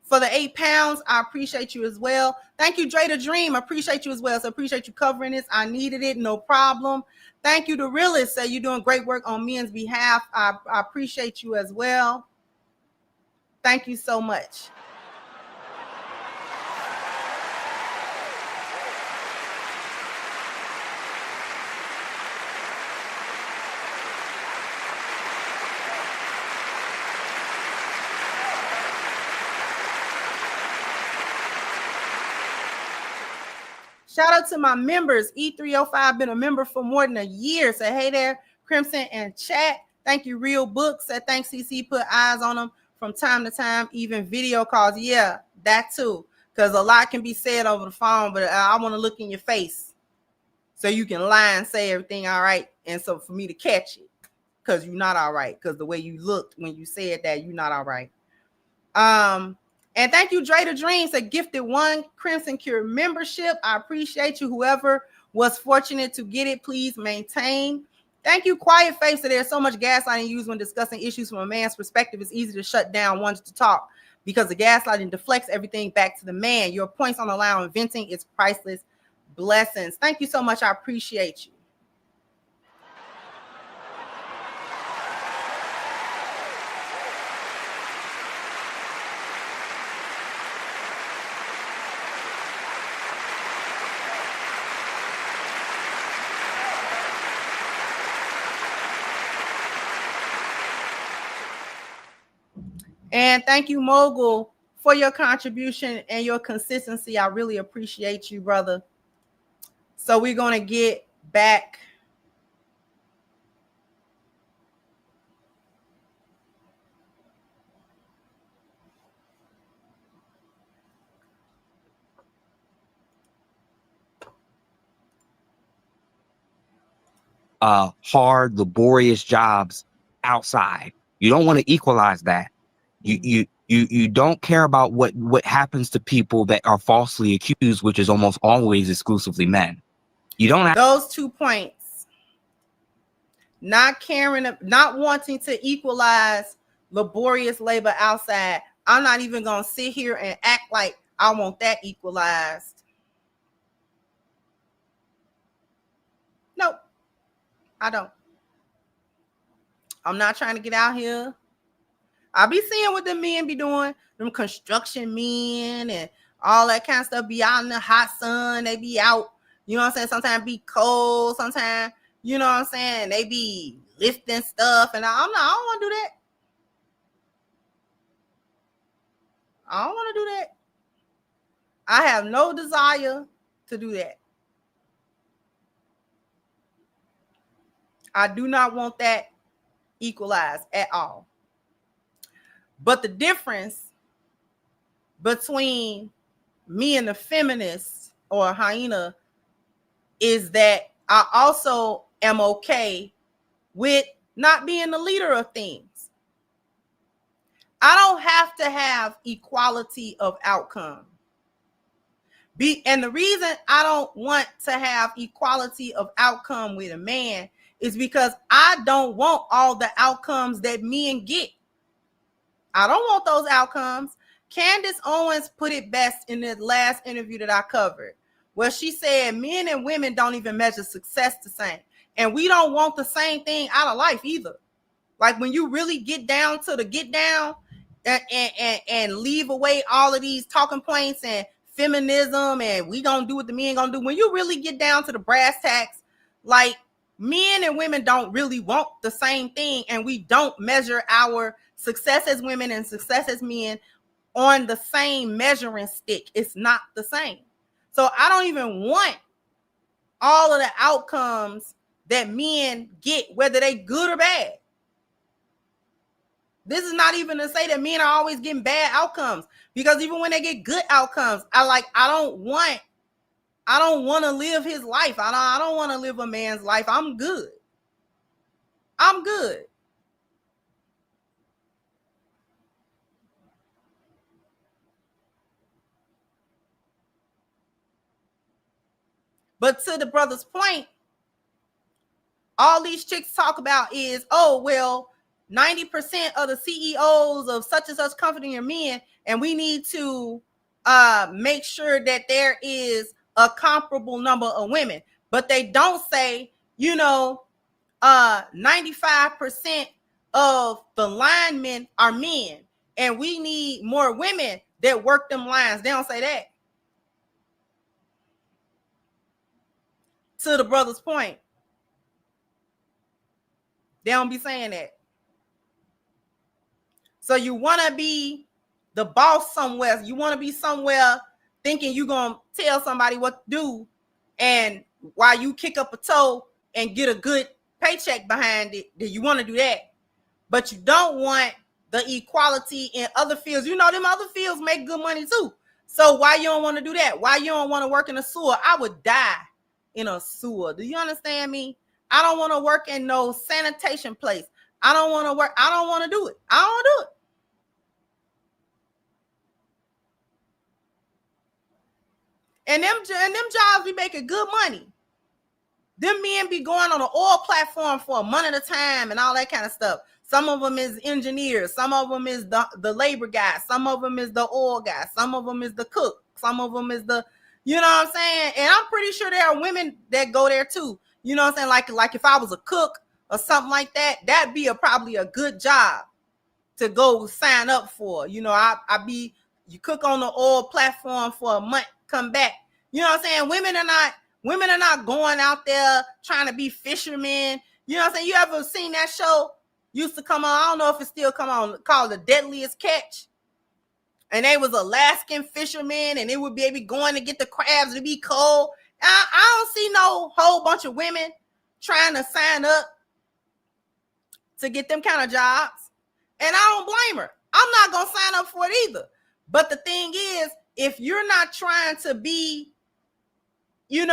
for the 8 pounds. I appreciate you as well. Thank you, Dre the Dream. I appreciate you as well. So appreciate you covering this. I needed it. No problem. Thank you, The Realist. Say you're doing great work on men's behalf. I appreciate you as well. Thank you so much. Shout out to my members. E305 been a member for more than a year. Say hey there, Crimson and chat. Thank you, Real Books. Say thanks, CC. Put eyes on them from time to time, even video calls. Yeah, that too. Because a lot can be said over the phone, but I want to look in your face so you can lie and say everything all right. And so for me to catch it, because you're not all right. Because the way you looked when you said that, you're not all right. And thank you, Dre the Dreams, a gifted 1 Crimson Cure membership. I appreciate you. Whoever was fortunate to get it, please maintain. Thank you, Quiet Face. So there's so much gaslighting used when discussing issues from a man's perspective. It's easy to shut down ones to talk because the gaslighting deflects everything back to the man. Your points on the line on venting is priceless. Blessings. Thank you so much. I appreciate you. And thank you, Mogul, for your contribution and your consistency. I really appreciate you, brother. So we're going to get back. Hard, laborious jobs outside. You don't want to equalize that. You don't care about what happens to people that are falsely accused, which is almost always exclusively men. You don't have those 2 points. Not caring, not wanting to equalize laborious labor outside. I'm not even going to sit here and act like I want that equalized. Nope, I don't. I'm not trying to get out here. I be seeing what the men be doing, them construction men and all that kind of stuff. Be out in the hot sun. They be out, you know what I'm saying? Sometimes be cold. Sometimes, you know what I'm saying? They be lifting stuff. And I don't want to do that. I don't want to do that. I have no desire to do that. I do not want that equalized at all. But the difference between me and the feminists or hyena is that I also am okay with not being the leader of things. I don't have to have equality of outcome. And the reason I don't want to have equality of outcome with a man is because I don't want all the outcomes that men get. I don't want those outcomes. Candace Owens put it best in the last interview that I covered, where she said men and women don't even measure success the same. And we don't want the same thing out of life either. Like when you really get down to the get down and leave away all of these talking points and feminism and we gonna do what the men gonna do. When you really get down to the brass tacks, like men and women don't really want the same thing, and we don't measure our success as women and success as men on the same measuring stick. It's not the same. So I don't even want all of the outcomes that men get, whether they good or bad. This is not even to say that men are always getting bad outcomes, because even when they get good outcomes, I don't want to live his life. I don't want to live a man's life. I'm good. But to the brother's point, all these chicks talk about is, oh, well, 90% of the CEOs of such and such company are men, and we need to make sure that there is a comparable number of women. But they don't say, 95% of the linemen are men, and we need more women that work them lines. They don't say that. To the brother's point, they don't be saying that. So you want to be the boss somewhere. You want to be somewhere thinking you're going to tell somebody what to do, and while you kick up a toe and get a good paycheck behind it, then you want to do that. But you don't want the equality in other fields. Them other fields make good money too. So why you don't want to do that? Why you don't want to work in a sewer? I would die in a sewer. Do you understand me? I don't want to work in no sanitation place. I don't want to work. I don't want to do it. I don't want to do it. And them jobs be making good money. Them men be going on an oil platform for a month at a time and all that kind of stuff. Some of them is engineers. Some of them is the labor guy. Some of them is the oil guy. Some of them is the cook. Some of them is the, you know what I'm saying? And I'm pretty sure there are women that go there too. You know what I'm saying? Like if I was a cook or something like that, that'd be probably a good job to go sign up for. You cook on the oil platform for a month, come back. You know what I'm saying? Women are not going out there trying to be fishermen. You know what I'm saying? You ever seen that show? Used to come on, I don't know if it still come on, called The Deadliest Catch. And they was Alaskan fishermen, and they would be going to get the crabs to be cold. I don't see no whole bunch of women trying to sign up to get them kind of jobs. And I don't blame her. I'm not going to sign up for it either. But the thing is, if you're not trying to be, we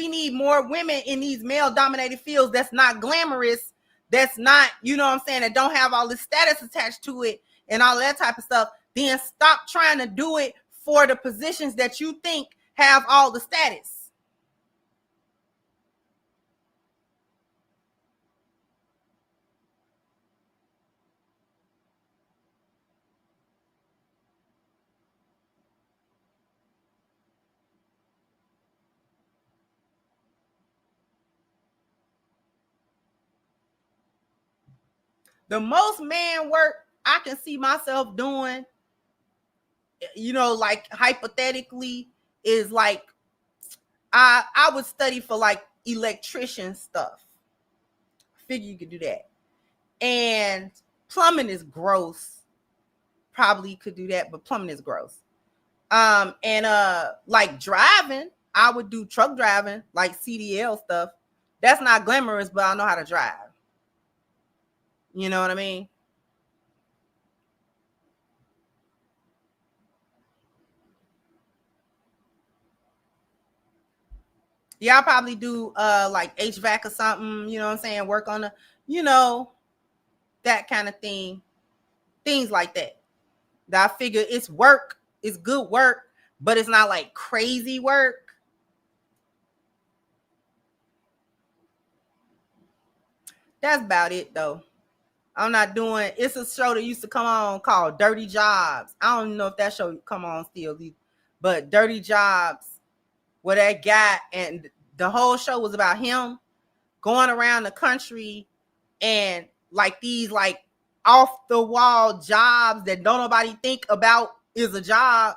need more women in these male-dominated fields that's not glamorous, that's not, that don't have all this status attached to it and all that type of stuff, then stop trying to do it for the positions that you think have all the status. The most man work I can see myself doing, like hypothetically, is like I would study for like electrician stuff. Figure you could do that. And plumbing is gross. Probably could do that, but plumbing is gross. Like driving, I would do truck driving, like CDL stuff. That's not glamorous, but I know how to drive. You know what I mean? Yeah, I'll probably do like HVAC or something, you know what I'm saying? Work on that kind of thing. Things like that. That I figure it's work, it's good work, but it's not like crazy work. That's about it, though. I'm not doing. It's a show that used to come on called Dirty Jobs. I don't even know if that show come on still, but Dirty Jobs, where that guy, and the whole show was about him going around the country and like these like off the wall jobs that don't nobody think about is a job,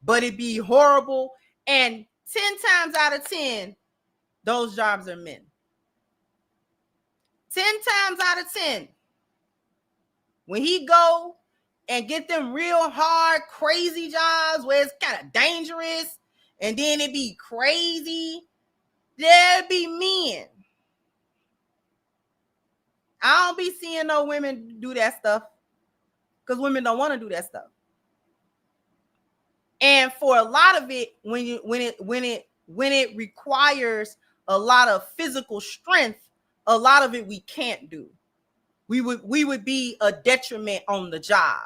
but it be horrible. And 10 times out of 10, those jobs are men. 10 times out of 10. When he go and get them real hard, crazy jobs where it's kind of dangerous and then it be crazy, there be men. I don't be seeing no women do that stuff because women don't want to do that stuff. And for a lot of it, when it requires a lot of physical strength, a lot of it we can't do. We would be a detriment on the job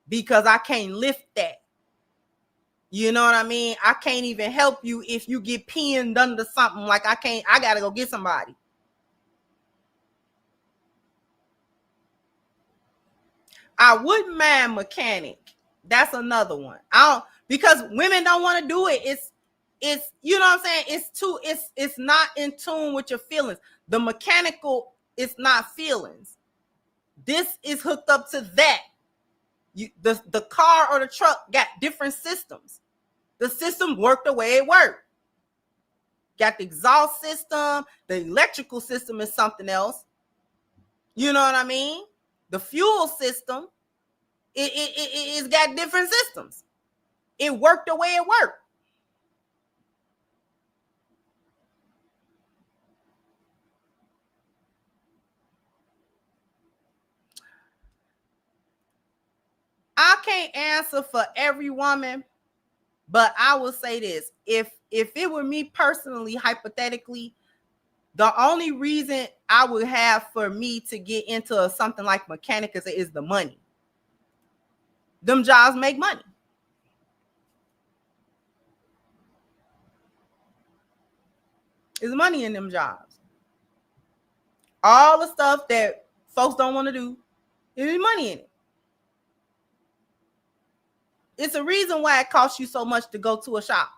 because I can't lift that. You know what I mean? I can't even help you if you get pinned under something. Like I gotta go get somebody. I wouldn't mind mechanic. That's another one. Because women don't want to do it. It's you know what I'm saying? It's not in tune with your feelings. The mechanical is not feelings. This is hooked up to that. The car or the truck got different systems. The system worked the way it worked. Got the exhaust system. The electrical system is something else. You know what I mean? The fuel system, it's got different systems. It worked the way it worked. I can't answer for every woman, but I will say this. If it were me personally, hypothetically, the only reason I would have for me to get into something like mechanic is the money. Them jobs make money. There's money in them jobs. All the stuff that folks don't want to do, there's money in it. It's a reason why it costs you so much to go to a shop.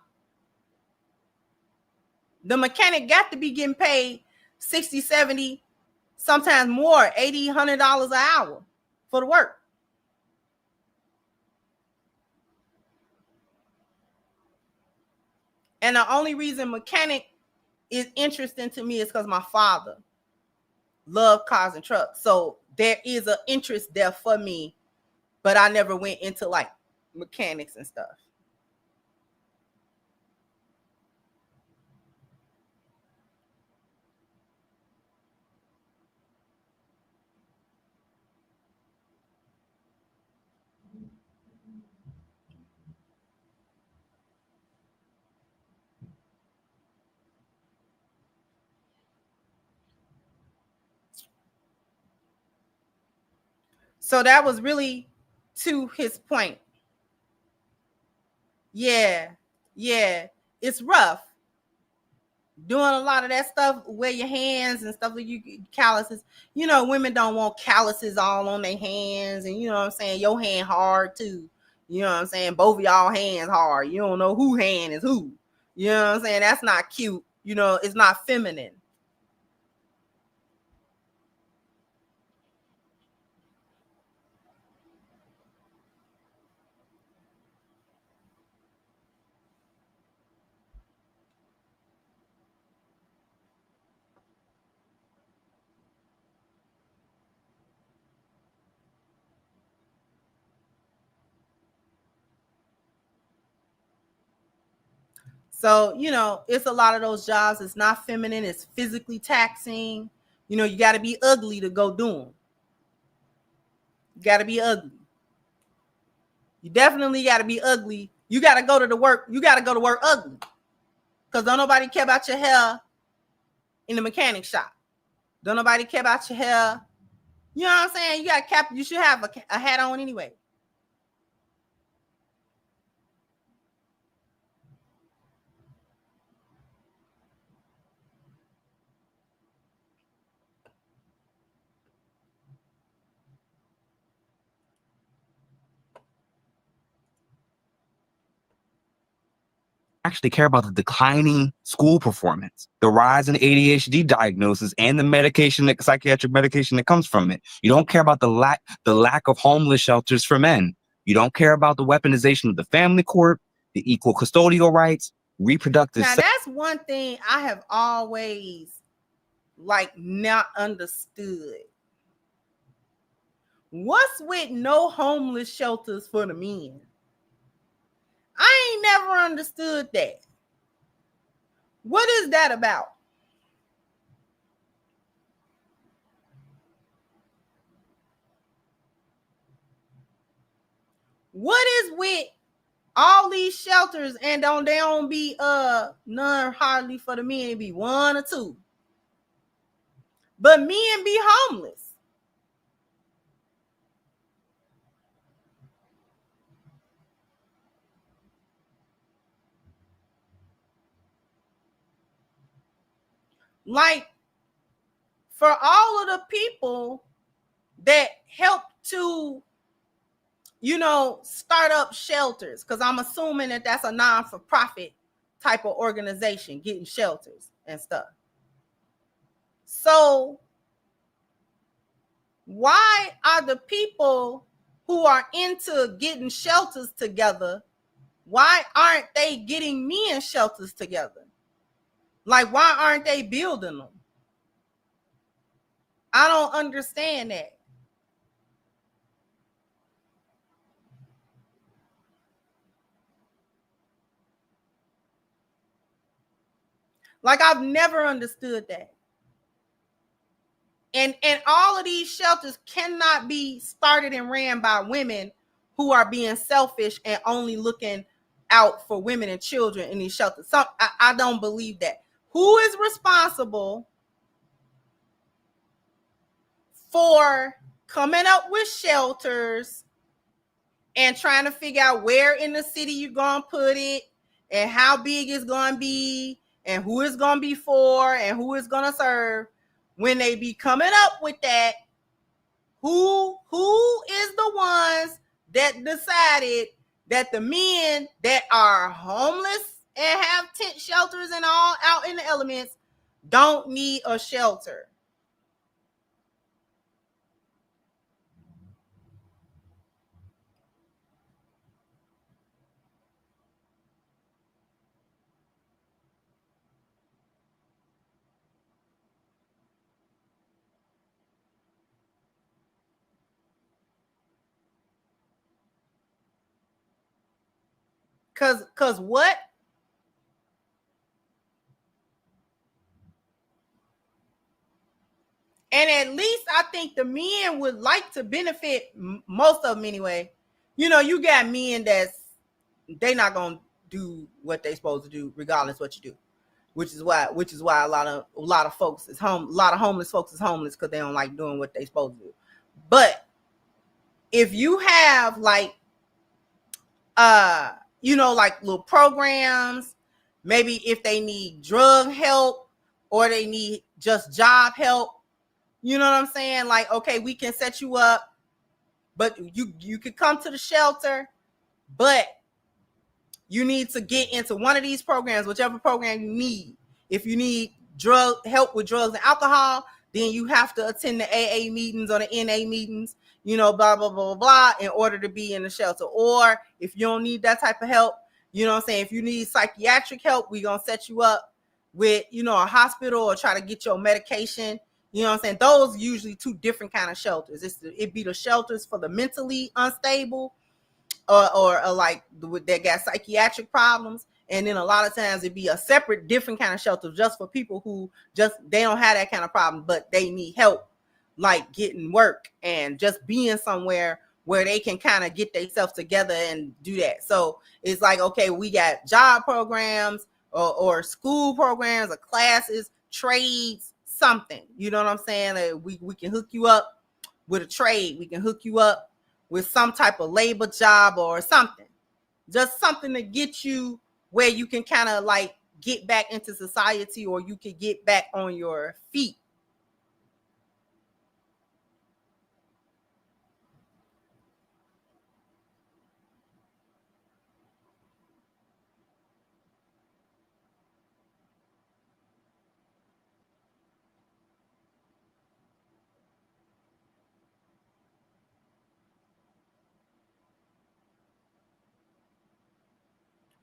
The mechanic got to be getting paid 60, 70, sometimes more, $80, $100 an hour for the work. And the only reason mechanic is interesting to me is because my father loved cars and trucks. So there is an interest there for me, but I never went into like mechanics and stuff. So that was really to his point. Yeah. It's rough. Doing a lot of that stuff, wear your hands and stuff, like you calluses. You know, women don't want calluses all on their hands, and you know what I'm saying, your hand hard too. You know what I'm saying? Both of y'all hands hard. You don't know who hand is who. You know what I'm saying? That's not cute. You know, it's not feminine. So, you know, it's a lot of those jobs. It's not feminine. It's physically taxing. You know, you got to be ugly to go do them. You got to be ugly. You definitely got to be ugly. You got to go to the work. You got to go to work ugly. Because don't nobody care about your hair in the mechanic shop. Don't nobody care about your hair. You know what I'm saying? You got a cap. You should have a hat on anyway. actually care about the declining school performance, the rise in ADHD diagnosis, and the psychiatric medication that comes from it. You don't care about the lack of homeless shelters for men. You don't care about the weaponization of the family court, the equal custodial rights, reproductive. Now, that's one thing I have always not understood. What's with no homeless shelters for the men? I ain't never understood that. What is that about? What is with all these shelters and they don't be none hardly for the men, it be one or two. But men be homeless. Like, for all of the people that help to, start up shelters, because I'm assuming that that's a non-for-profit type of organization, getting shelters and stuff. So why are the people who are into getting shelters together, why aren't they getting men shelters together? Like, why aren't they building them? I don't understand that. Like, I've never understood that. And all of these shelters cannot be started and ran by women who are being selfish and only looking out for women and children in these shelters. So I don't believe that. Who is responsible for coming up with shelters and trying to figure out where in the city you're going to put it and how big it's going to be and who it's going to be for and who it's going to serve? When they be coming up with that, who is the ones that decided that the men that are homeless and have tent shelters and all out in the elements don't need a shelter? Cause what? And at least I think the men would like to benefit, most of them anyway. You got men they not gonna do what they supposed to do regardless what you do, which is why a lot of folks is home. A lot of homeless folks is homeless because they don't like doing what they supposed to do. But if you have like little programs, maybe if they need drug help or they need just job help, you know what I'm saying? Like, okay, we can set you up, but you could come to the shelter, but you need to get into one of these programs, whichever program you need. If you need help with drugs and alcohol, then you have to attend the AA meetings or the NA meetings, blah, blah, blah, blah, blah, in order to be in the shelter. Or if you don't need that type of help, you know what I'm saying? If you need psychiatric help, we're going to set you up with, a hospital or try to get your medication. You know what I'm saying? Those usually two different kind of shelters. It'd be the shelters for the mentally unstable or like that got psychiatric problems. And then a lot of times it'd be a separate, different kind of shelter just for people who they don't have that kind of problem, but they need help, like getting work and just being somewhere where they can kind of get themselves together and do that. So it's like, okay, we got job programs or school programs or classes, trades, something. You know what I'm saying? We can hook you up with a trade. We can hook you up with some type of labor job or something. Just something to get you where you can kind of like get back into society or you can get back on your feet.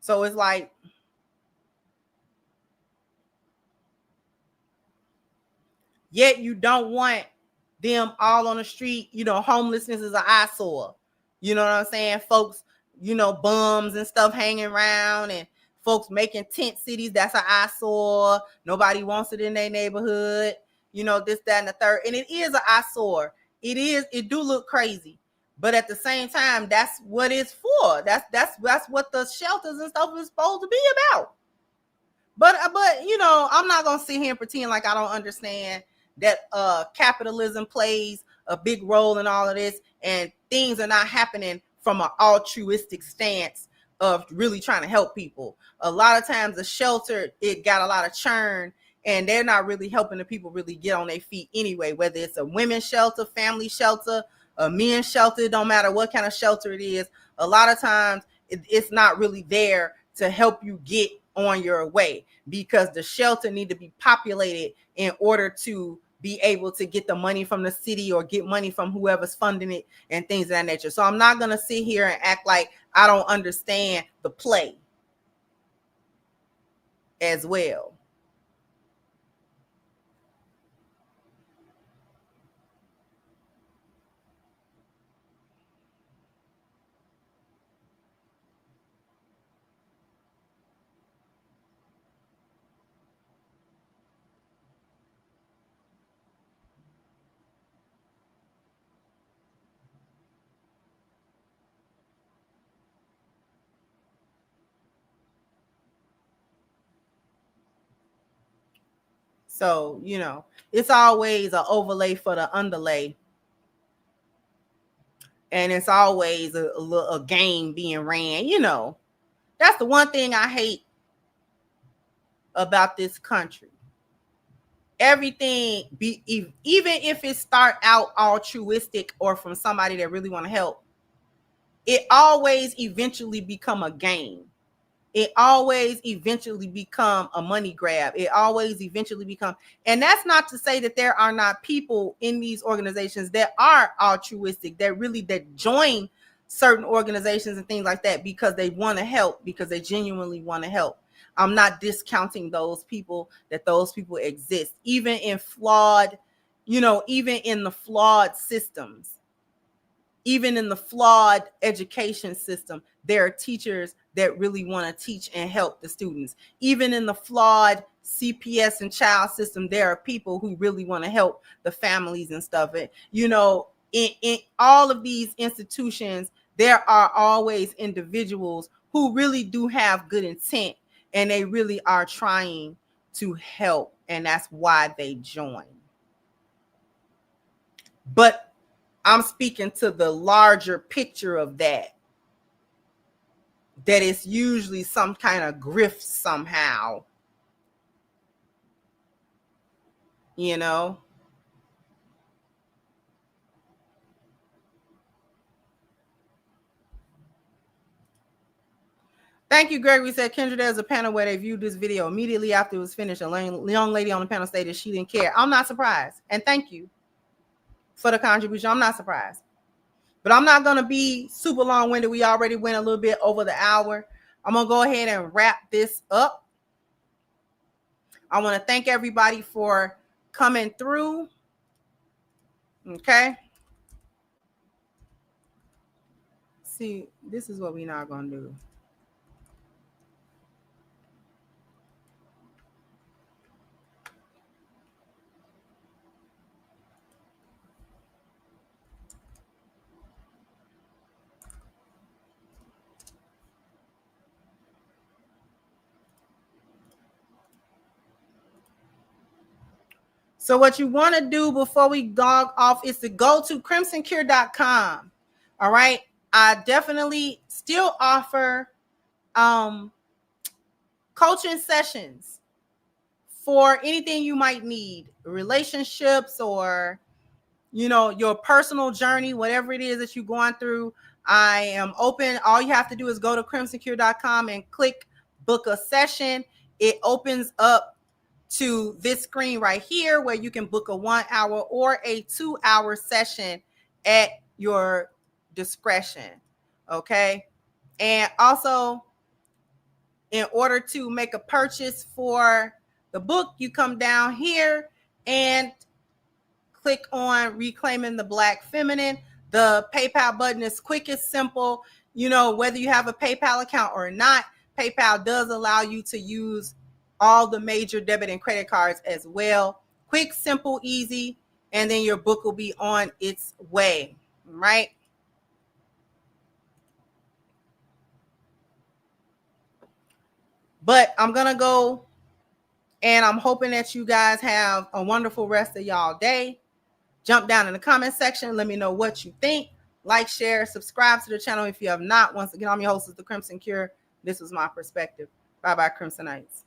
So it's like, yet you don't want them all on the street. You know, homelessness is an eyesore. You know what I'm saying? Folks, you know, bums and stuff hanging around, and folks making tent cities. That's an eyesore. Nobody wants it in their neighborhood. You know, this, that, and the third. And it is an eyesore. It do look crazy. But at the same time, that's what it's for. That's what the shelters and stuff is supposed to be about. But you know, I'm not gonna sit here and pretend like I don't understand that capitalism plays a big role in all of this, and things are not happening from an altruistic stance of really trying to help people. A lot of times the shelter, it got a lot of churn, and they're not really helping the people really get on their feet anyway, whether it's a women's shelter, family shelter, a men's shelter, it don't matter what kind of shelter it is. A lot of times it's not really there to help you get on your way, because the shelter need to be populated in order to be able to get the money from the city or get money from whoever's funding it and things of that nature. So I'm not going to sit here and act like I don't understand the play as well. So, you know, it's always an overlay for the underlay. And it's always a game being ran. You know, that's the one thing I hate about this country. Everything, even if it start out altruistic or from somebody that really want to help, it always eventually become a game. It always eventually become a money grab. It always eventually become, and that's not to say that there are not people in these organizations that are altruistic, that join certain organizations and things like that because they want to help, because they genuinely want to help. I'm not discounting those people, that those people exist, even in flawed, even in the flawed systems. Even in the flawed education system, there are teachers that really want to teach and help the students. Even in the flawed CPS and child system, there are people who really want to help the families and stuff. And, in all of these institutions, there are always individuals who really do have good intent, and they really are trying to help. And that's why they join. But I'm speaking to the larger picture of that it's usually some kind of grift somehow, Thank you, Gregory said, Kendra, there's a panel where they viewed this video immediately after it was finished. A young lady on the panel stated she didn't care. I'm not surprised. And thank you for the contribution. I'm not surprised. But I'm not going to be super long-winded. We already went a little bit over the hour. I'm going to go ahead and wrap this up. I want to thank everybody for coming through. Okay. See, this is what we're not going to do. So what you want to do before we log off is to go to crimsoncure.com. All right. I definitely still offer coaching sessions for anything you might need, relationships or, your personal journey, whatever it is that you're going through. I am open. All you have to do is go to crimsoncure.com and click book a session. It opens up to this screen right here where you can book a 1 hour or a 2 hour session at your discretion. Okay. And also, in order to make a purchase for the book, you come down here and click on Reclaiming the Black Feminine. The PayPal button is quick and simple. You know, whether you have a PayPal account or not, PayPal does allow you to use all the major debit and credit cards as well. Quick, simple, easy, and then your book will be on its way, right? But I'm going to go, and I'm hoping that you guys have a wonderful rest of y'all day. Jump down in the comment section. Let me know what you think. Like, share, subscribe to the channel if you have not. Once again, I'm your host, The Crimson Cure. This was my perspective. Bye-bye, Crimsonites.